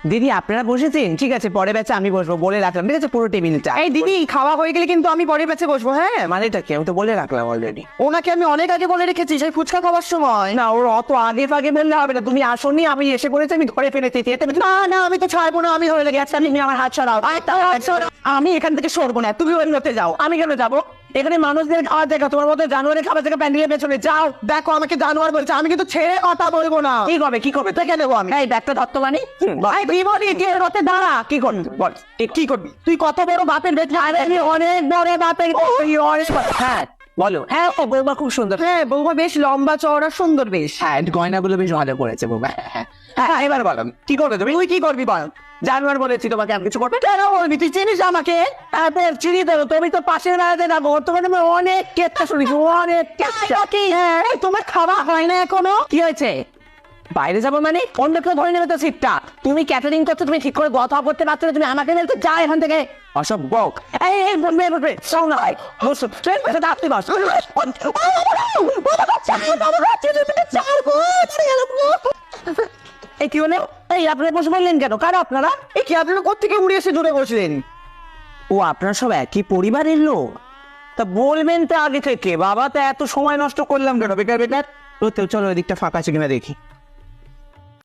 দিদি আপনারা বসেছেন, ঠিক আছে পরে ব্যাচে আমি বসবো, বলে রাখলাম, ঠিক আছে পুরো টেবিলটা। এই দিদি, খাওয়া হয়ে গেলে কিন্তু আমি পরের ব্যাচে বসবো। হ্যাঁ, মানেটা কি, আমি তো বলে রাখলাম অলরেডি। ওনাকে আমি অনেক আগে বলে রেখেছি সেই ফুচকা খাওয়ার সময়। না ওর অত আগে ফাগে বললে হবে না, তুমি আসোনি, আমি এসে পড়েছি, আমি ধরে ফেলেছি। না না, আমি তো ছাড়বো না, আমি ধরে লেগে আছি। তুমি আমার হাত সরাও। আমি এখান থেকে সরবো না, তুমি অন্যতে যাও। আমি কেন যাবো? এখানে মানুষদের খাওয়ার জায়গা, তোমার মতো জানুয়ারি খাবার জায়গা প্যান্ডেলের পেছনে যাও। দেখো, আমাকে জানোয়ার বলছে, আমি কিন্তু ছেড়ে কথা বলবো না। কি করবে, কি করবে? দেখে নেবো আমি। এই ব্যাগটা ধরতো মানে এই বিমলি, গিয়ে রথে দাঁড়া। কি করবি বল? কি করবি তুই? কত বড় বাপের বেটা। আরে আমি অনেক বড় বাপের, হ্যাঁ বলো। হ্যাঁ ও বৌমা খুব সুন্দর। হ্যাঁ, বৌমা বেশ লম্বা চওড়া সুন্দর বেশ। হ্যাঁ গয়নাগুলো বেশ ভালো করেছে বৌমা। হ্যাঁ হ্যাঁ, এবার বলো কি করবে তুমি? তুই কি করবি বল? জানুয়ার বলেছি তোমাকে, আমি কিছু করবে? কেন বলবি? তুই চিনিস আমাকে? চিনি দেবো, তুমি তো পাশের বেড়াতে না, বর্তমানে আমি অনেক কেচ্ছা শুনেছি, অনেক কেচ্ছা। হ্যাঁ, তোমার খাওয়া হয় না এখনো? কি হয়েছে? বাইরে যাবো মানে অন্য কেউ ধরে নেবে তো সিটটা। তুমি ক্যাটারিং করছো, তুমি ঠিক করে কথা করতে পারছো না, তুমি আমাকে বলতে যা এখান থেকে। অসব বক। এই বলবে শোন না ভাই, বসো আপনি বস। এই কি হলো? এই আপনারা বসে বললেন কেন? কারো আপনারা? এই কি আপনারা কোত্থেকে উড়ে এসে জুড়ে বসলেন? ও আপনারা সব একই পরিবারের লোক? তা বলবেন তো আগে থেকে, বাবা তা এত সময় নষ্ট করলাম কেন বেকার বেকার? তো চলো ওই দিকটা ফাঁকা আছে কিনা দেখি।